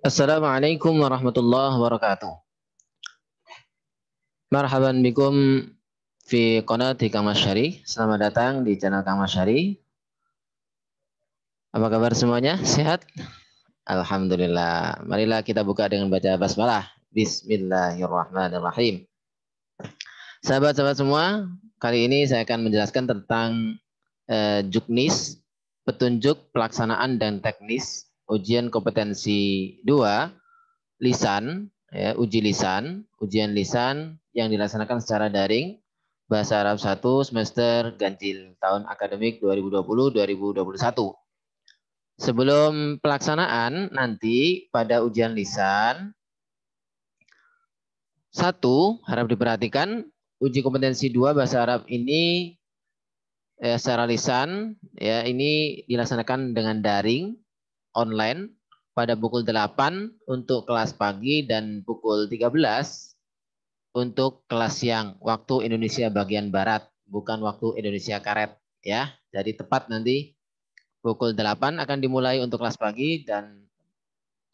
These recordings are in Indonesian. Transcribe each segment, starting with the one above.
Assalamualaikum warahmatullahi wabarakatuh. Marhaban bikum fi qanati Kang Masyari. Selamat datang di channel Kang Masyari. Apa kabar semuanya? Sehat? Alhamdulillah. Marilah kita buka dengan baca basmalah. Bismillahirrahmanirrahim. Sahabat-sahabat semua, kali ini saya akan menjelaskan tentang juknis, petunjuk pelaksanaan dan teknis ujian kompetensi 2 lisan, ya, ujian lisan yang dilaksanakan secara daring, Bahasa Arab 1 semester ganjil tahun akademik 2020-2021. Sebelum pelaksanaan nanti pada ujian lisan, satu harap diperhatikan, uji kompetensi 2 Bahasa Arab ini secara lisan ya ini dilaksanakan dengan daring online pada pukul 8 untuk kelas pagi dan pukul 13 untuk kelas siang, waktu Indonesia bagian barat, bukan waktu Indonesia karet ya. Jadi tepat nanti pukul 8 akan dimulai untuk kelas pagi dan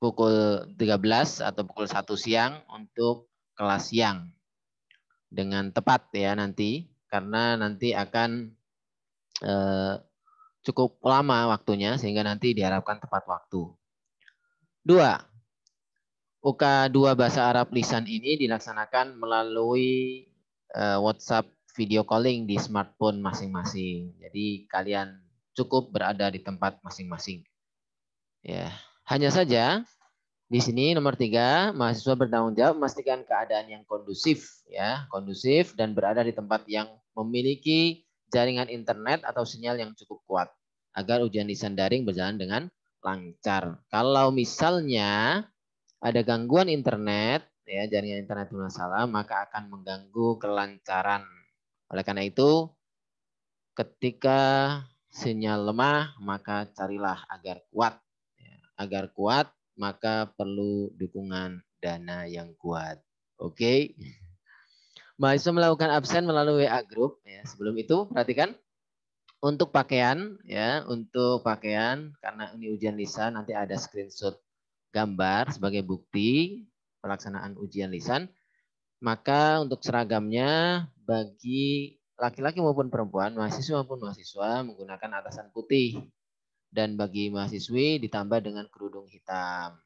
pukul 13 atau pukul 1 siang untuk kelas siang. Dengan tepat ya nanti, karena nanti akan cukup lama waktunya sehingga nanti diharapkan tepat waktu. 2. UK2 Bahasa Arab Lisan ini dilaksanakan melalui WhatsApp video calling di smartphone masing-masing. Jadi kalian cukup berada di tempat masing-masing. Ya, hanya saja di sini nomor 3, mahasiswa bertanggung jawab memastikan keadaan yang kondusif, ya, kondusif dan berada di tempat yang memiliki jaringan internet atau sinyal yang cukup kuat agar ujian lisan daring berjalan dengan lancar. Kalau misalnya ada gangguan internet, ya jaringan internet bermasalah, maka akan mengganggu kelancaran. Oleh karena itu, ketika sinyal lemah, maka carilah agar kuat. Ya, agar kuat, maka perlu dukungan dana yang kuat. Oke. Mahasiswa melakukan absen melalui WA Group. Ya, sebelum itu, perhatikan untuk pakaian, ya, untuk pakaian karena ini ujian lisan nanti ada screenshot gambar sebagai bukti pelaksanaan ujian lisan. Maka untuk seragamnya bagi laki-laki maupun perempuan, mahasiswa maupun mahasiswa menggunakan atasan putih dan bagi mahasiswi ditambah dengan kerudung hitam.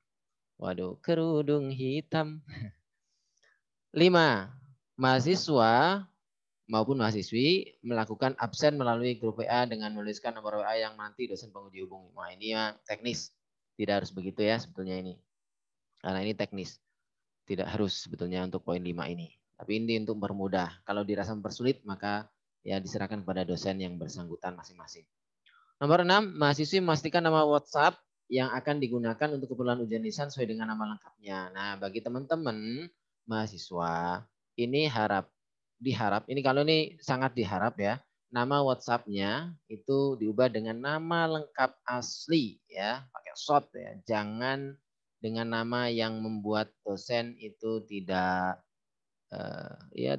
Waduh, kerudung hitam. 5. Mahasiswa maupun mahasiswi melakukan absen melalui grup WA dengan menuliskan nomor WA yang nanti dosen penguji hubungi. Wah, ini ya teknis. Tidak harus begitu ya sebetulnya ini. Karena ini teknis. Tidak harus sebetulnya untuk poin 5 ini. Tapi ini untuk mempermudah. Kalau dirasa mempersulit, maka ya diserahkan kepada dosen yang bersangkutan masing-masing. Nomor 6, mahasiswi memastikan nama WhatsApp yang akan digunakan untuk keperluan ujian lisan sesuai dengan nama lengkapnya. Nah, bagi teman-teman mahasiswa, ini diharap, ini kalau ini sangat diharap ya, nama WhatsApp-nya itu diubah dengan nama lengkap asli ya, pakai short ya. Jangan dengan nama yang membuat dosen itu tidak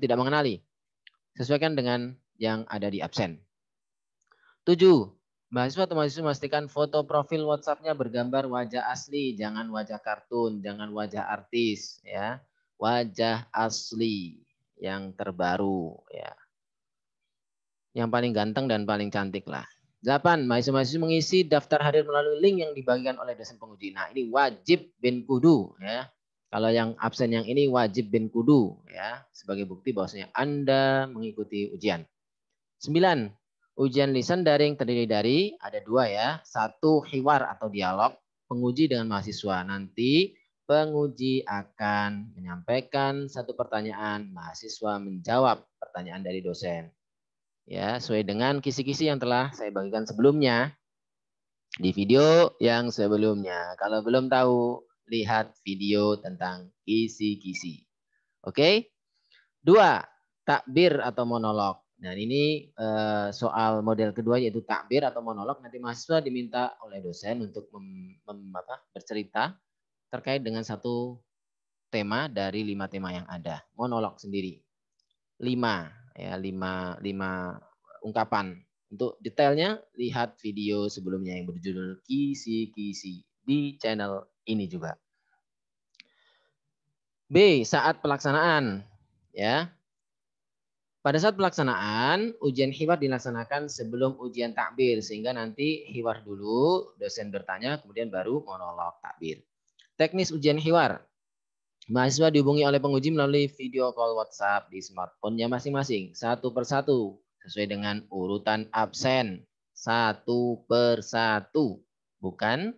mengenali. Sesuaikan dengan yang ada di absen. 7. Mahasiswa atau mahasiswa memastikan foto profil WhatsApp-nya bergambar wajah asli, jangan wajah kartun, jangan wajah artis, ya. Wajah asli yang terbaru, ya. Yang paling ganteng dan paling cantik lah. 8. Mahasiswa-mahasiswa mengisi daftar hadir melalui link yang dibagikan oleh dosen penguji. Nah, ini wajib bin kudu, ya. Kalau yang absen yang ini wajib bin kudu, ya, sebagai bukti bahwasanya Anda mengikuti ujian. 9. Ujian lisan daring terdiri dari ada 2 ya. 1 hiwar atau dialog penguji dengan mahasiswa. Nanti penguji akan menyampaikan satu pertanyaan, mahasiswa menjawab pertanyaan dari dosen. Ya, sesuai dengan kisi-kisi yang telah saya bagikan sebelumnya di video yang sebelumnya. Kalau belum tahu, lihat video tentang kisi-kisi. Oke? 2. Takbir atau monolog. Dan ini soal model kedua yaitu takbir atau monolog. Nanti mahasiswa diminta oleh dosen untuk bercerita terkait dengan satu tema dari 5 tema yang ada. Monolog sendiri. 5 ya, 5 ungkapan. Untuk detailnya lihat video sebelumnya yang berjudul Kisi-kisi di channel ini juga. B. Saat pelaksanaan. Ya. Pada saat pelaksanaan, ujian hiwar dilaksanakan sebelum ujian takbir. Sehingga nanti hiwar dulu, dosen bertanya, kemudian baru monolog takbir. Teknis ujian hiwar. Mahasiswa dihubungi oleh penguji melalui video call WhatsApp di smartphone-nya masing-masing. Satu persatu. Sesuai dengan urutan absen. Satu persatu. Bukan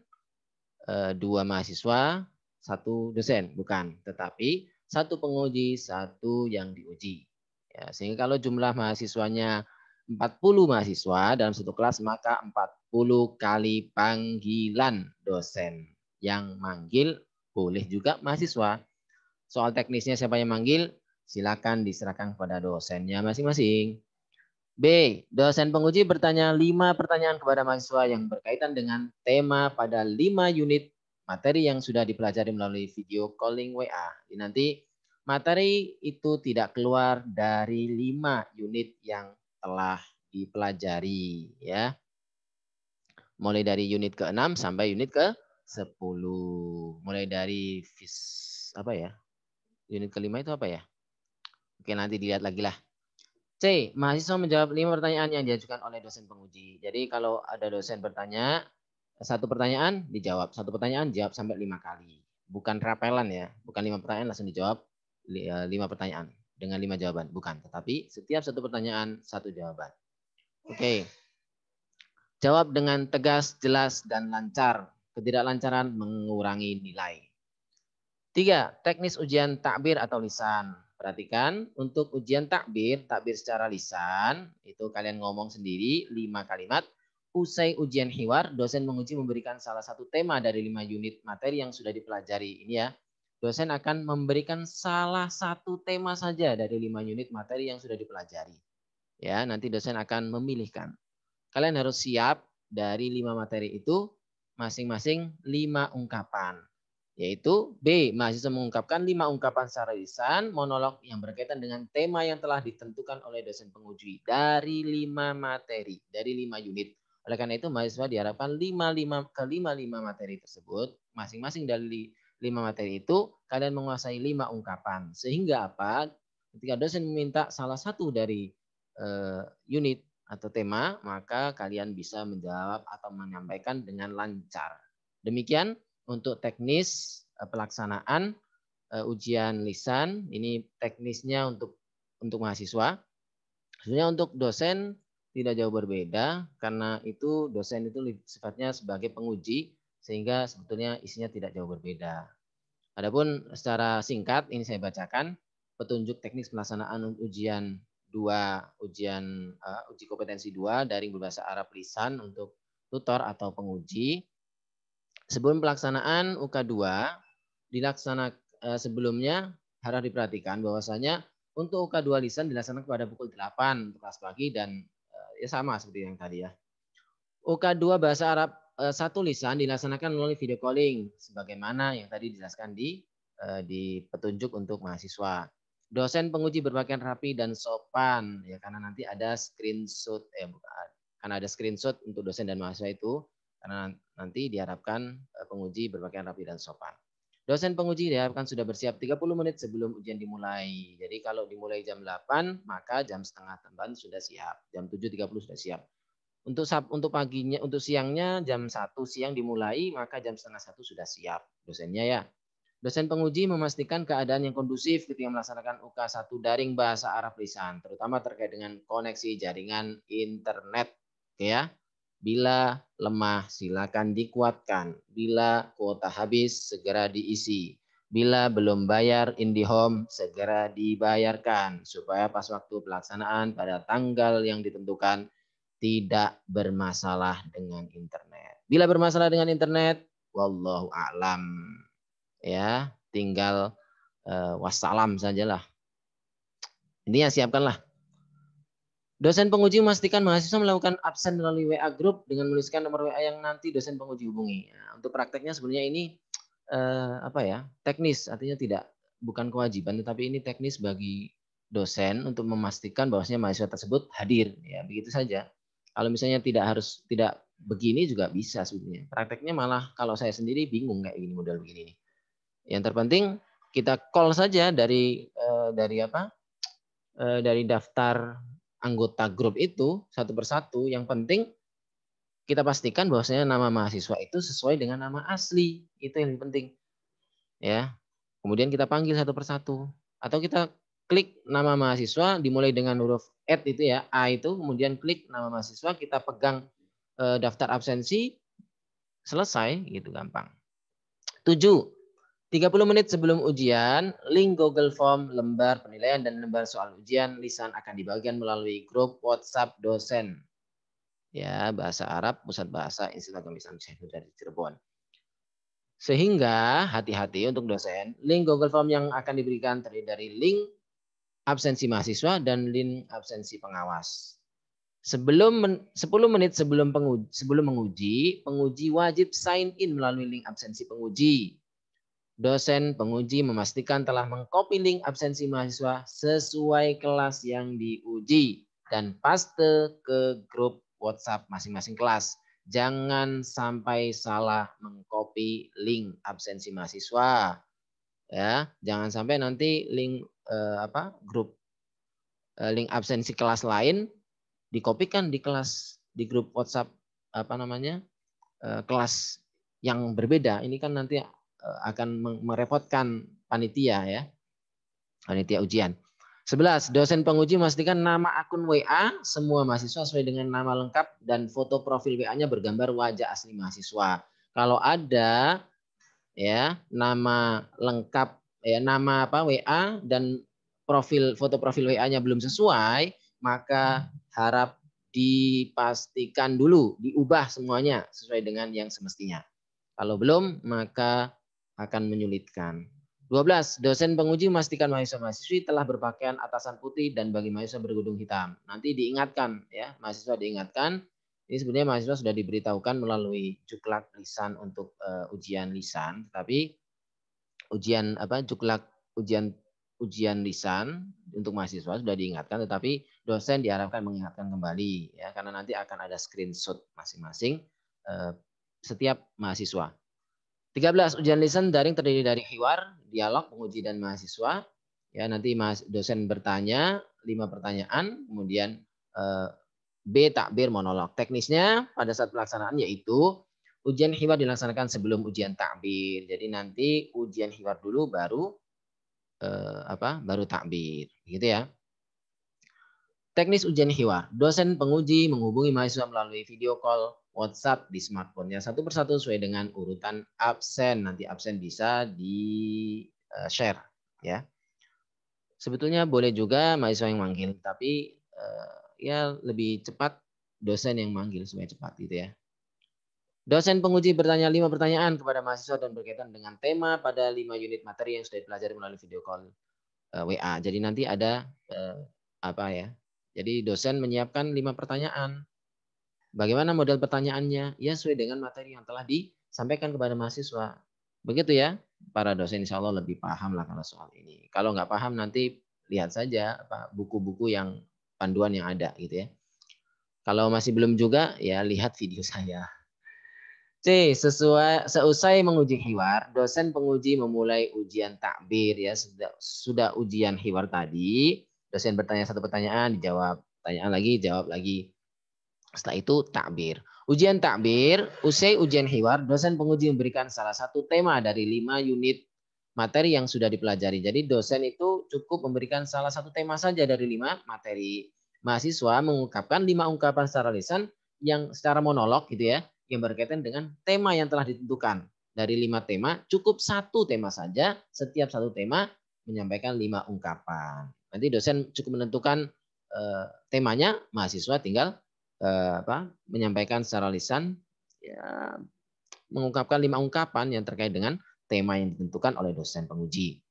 dua mahasiswa, satu dosen. Bukan. Tetapi satu penguji, satu yang diuji. Ya, sehingga kalau jumlah mahasiswanya 40 mahasiswa dalam satu kelas, maka 40 kali panggilan dosen. Yang manggil boleh juga mahasiswa. Soal teknisnya siapa yang manggil, silakan diserahkan kepada dosennya masing-masing. B. Dosen penguji bertanya 5 pertanyaan kepada mahasiswa yang berkaitan dengan tema pada 5 unit materi yang sudah dipelajari melalui video calling WA. Nanti materi itu tidak keluar dari 5 unit yang telah dipelajari, ya. Mulai dari unit ke-6 sampai unit ke-10. Mulai dari unit ke-5 itu apa ya? Oke, nanti dilihat lagi lah. C. Mahasiswa menjawab 5 pertanyaan yang diajukan oleh dosen penguji. Jadi kalau ada dosen bertanya, satu pertanyaan dijawab. Satu pertanyaan jawab sampai 5 kali. Bukan rapelan ya. Bukan 5 pertanyaan langsung dijawab 5 pertanyaan dengan 5 jawaban. Bukan. Tetapi setiap satu pertanyaan, satu jawaban. Oke. Jawab dengan tegas, jelas, dan lancar. Ketidaklancaran mengurangi nilai. 3. Teknis ujian takbir atau lisan. Perhatikan, untuk ujian takbir secara lisan, itu kalian ngomong sendiri 5 kalimat. Usai ujian hiwar, dosen menguji memberikan salah satu tema dari 5 unit materi yang sudah dipelajari. Ini ya, dosen akan memberikan salah satu tema saja dari 5 unit materi yang sudah dipelajari. Ya, nanti dosen akan memilihkan. Kalian harus siap dari 5 materi itu masing-masing 5 ungkapan. Yaitu B. Mahasiswa mengungkapkan 5 ungkapan secara lisan monolog yang berkaitan dengan tema yang telah ditentukan oleh dosen penguji dari 5 materi, dari 5 unit. Oleh karena itu mahasiswa diharapkan 5 materi tersebut, masing-masing dari 5 materi itu kalian menguasai 5 ungkapan. Sehingga apa? Ketika dosen meminta salah satu dari unit atau tema, maka kalian bisa menjawab atau menyampaikan dengan lancar. Demikian untuk teknis pelaksanaan ujian lisan. Ini teknisnya untuk mahasiswa. Sebenarnya untuk dosen tidak jauh berbeda karena itu dosen itu sifatnya sebagai penguji sehingga sebetulnya isinya tidak jauh berbeda. Adapun secara singkat ini saya bacakan petunjuk teknis pelaksanaan ujian uji kompetensi 2 daring berbahasa Arab lisan untuk tutor atau penguji. Sebelum pelaksanaan UK2 sebelumnya harus diperhatikan bahwasanya untuk UK2 lisan dilaksanakan pada pukul 8 untuk kelas pagi dan ya sama seperti yang tadi ya. UK2 bahasa Arab 1 lisan dilaksanakan melalui video calling sebagaimana yang tadi dijelaskan di petunjuk untuk mahasiswa. Dosen penguji berpakaian rapi dan sopan ya karena nanti ada screenshot karena ada screenshot untuk dosen dan mahasiswa itu karena nanti diharapkan penguji berpakaian rapi dan sopan. Dosen penguji diharapkan sudah bersiap 30 menit sebelum ujian dimulai. Jadi kalau dimulai jam 8, maka jam setengah 8 sudah siap. Jam 7.30 sudah siap. Untuk paginya, untuk siangnya jam 1 siang dimulai, maka jam setengah 1 sudah siap dosennya ya. Dosen penguji memastikan keadaan yang kondusif ketika melaksanakan UK1 daring bahasa Arab lisan, terutama terkait dengan koneksi jaringan internet. Oke ya. Bila lemah, silakan dikuatkan. Bila kuota habis, segera diisi. Bila belum bayar IndiHome, segera dibayarkan. Supaya pas waktu pelaksanaan pada tanggal yang ditentukan, tidak bermasalah dengan internet. Bila bermasalah dengan internet, wallahu a'lam. Ya, tinggal wassalam sajalah. Intinya siapkanlah. Dosen penguji memastikan mahasiswa melakukan absen melalui WA Group dengan menuliskan nomor WA yang nanti dosen penguji hubungi. Nah, untuk prakteknya sebenarnya ini teknis, artinya bukan kewajiban, tetapi ini teknis bagi dosen untuk memastikan bahwasanya mahasiswa tersebut hadir. Ya, begitu saja. Kalau misalnya tidak begini juga bisa sebenarnya. Prakteknya malah kalau saya sendiri bingung kayak gini model begini nih. Yang terpenting kita call saja dari daftar anggota grup itu satu persatu. Yang penting kita pastikan bahwasanya nama mahasiswa itu sesuai dengan nama asli. Itu yang penting. Ya. Kemudian kita panggil satu persatu. Atau kita klik nama mahasiswa dimulai dengan huruf add itu ya, A itu, kemudian klik nama mahasiswa, kita pegang daftar absensi, selesai gitu, gampang. 7. 30 menit sebelum ujian, link Google Form, lembar penilaian dan lembar soal ujian lisan akan dibagikan melalui grup WhatsApp dosen. Ya, bahasa Arab, Pusat Bahasa Institut Agama Islam Syekh dari Cirebon. Sehingga hati-hati untuk dosen, link Google Form yang akan diberikan terdiri dari link absensi mahasiswa dan link absensi pengawas. 10 menit sebelum menguji, penguji wajib sign in melalui link absensi penguji. Dosen penguji memastikan telah mengcopy link absensi mahasiswa sesuai kelas yang diuji dan paste ke grup WhatsApp masing-masing kelas. Jangan sampai salah mengcopy link absensi mahasiswa. Ya, jangan sampai nanti link grup link absensi kelas lain dikopikan di grup WhatsApp kelas yang berbeda. Ini kan nanti akan merepotkan panitia ya. Panitia ujian. 11. Dosen penguji memastikan nama akun WA semua mahasiswa sesuai dengan nama lengkap dan foto profil WA-nya bergambar wajah asli mahasiswa. Kalau ada ya nama lengkap nama WA dan foto profil WA-nya belum sesuai, maka harap dipastikan dulu, diubah semuanya sesuai dengan yang semestinya. Kalau belum, maka akan menyulitkan. 12. Dosen penguji memastikan mahasiswa-mahasiswi telah berpakaian atasan putih dan bagi mahasiswa berkerudung hitam. Nanti diingatkan ya, mahasiswa diingatkan. Ini sebenarnya mahasiswa sudah diberitahukan melalui juklak lisan untuk ujian lisan, tapi ujian lisan untuk mahasiswa sudah diingatkan, tetapi dosen diharapkan mengingatkan kembali ya, karena nanti akan ada screenshot masing-masing setiap mahasiswa. 13. Ujian lisan daring terdiri dari hiwar, dialog, penguji dan mahasiswa. Ya, nanti dosen bertanya 5 pertanyaan, kemudian B takbir monolog. Teknisnya pada saat pelaksanaan yaitu ujian hiwar dilaksanakan sebelum ujian takbir. Jadi nanti ujian hiwar dulu baru baru takbir, gitu ya. Teknis ujian hiwar. Dosen penguji menghubungi mahasiswa melalui video call WhatsApp di smartphone-nya satu persatu sesuai dengan urutan absen. Nanti absen bisa di-share ya. Sebetulnya boleh juga mahasiswa yang manggil, tapi ya lebih cepat dosen yang manggil supaya cepat gitu ya. Dosen penguji bertanya 5 pertanyaan kepada mahasiswa dan berkaitan dengan tema pada 5 unit materi yang sudah dipelajari melalui video call WA. Jadi nanti ada Jadi dosen menyiapkan 5 pertanyaan. Bagaimana model pertanyaannya? Ya sesuai dengan materi yang telah disampaikan kepada mahasiswa. Begitu ya, para dosen insya Allah lebih paham lah kalau soal ini. Kalau nggak paham nanti lihat saja buku-buku yang panduan yang ada gitu ya. Kalau masih belum juga ya lihat video saya. C. Seusai menguji hiwar, dosen penguji memulai ujian takbir ya. Sudah ujian hiwar tadi, dosen bertanya 1 pertanyaan, dijawab. Pertanyaan lagi, jawab lagi. Setelah itu takbir. Ujian takbir, usai ujian hiwar, dosen penguji memberikan salah satu tema dari 5 unit materi yang sudah dipelajari. Jadi dosen itu cukup memberikan salah satu tema saja dari 5 materi. Mahasiswa mengungkapkan 5 ungkapan secara lisan yang secara monolog gitu ya, yang berkaitan dengan tema yang telah ditentukan. Dari 5 tema, cukup 1 tema saja, setiap 1 tema menyampaikan 5 ungkapan. Nanti dosen cukup menentukan temanya, mahasiswa tinggal menyampaikan secara lisan ya, mengungkapkan 5 ungkapan yang terkait dengan tema yang ditentukan oleh dosen penguji.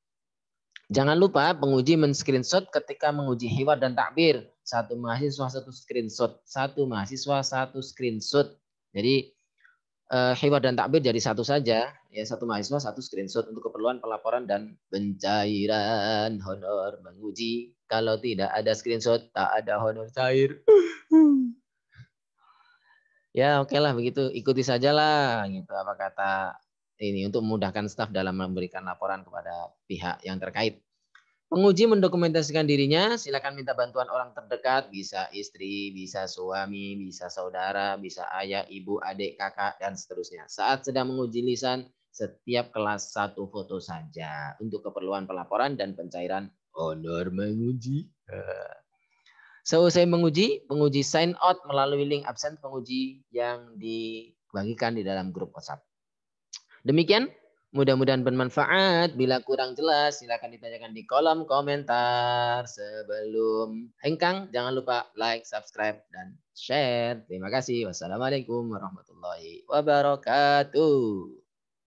Jangan lupa penguji men-screenshot ketika menguji hiwar dan takbir. 1 mahasiswa 1 screenshot. 1 mahasiswa 1 screenshot. Jadi hiwar dan takbir jadi 1 saja. Ya 1 mahasiswa 1 screenshot untuk keperluan pelaporan dan pencairan honor menguji. Kalau tidak ada screenshot, tak ada honor cair. Ya oke lah begitu, ikuti saja lah gitu apa kata ini untuk memudahkan staf dalam memberikan laporan kepada pihak yang terkait. Penguji mendokumentasikan dirinya, silakan minta bantuan orang terdekat, bisa istri, bisa suami, bisa saudara, bisa ayah, ibu, adik, kakak, dan seterusnya. Saat sedang menguji lisan, setiap kelas 1 foto saja untuk keperluan pelaporan dan pencairan honor menguji. Seusai menguji, penguji sign out melalui link absen penguji yang dibagikan di dalam grup WhatsApp. Demikian, mudah-mudahan bermanfaat. Bila kurang jelas, silakan ditanyakan di kolom komentar. Sebelum hengkang, jangan lupa like, subscribe, dan share. Terima kasih. Wassalamualaikum warahmatullahi wabarakatuh.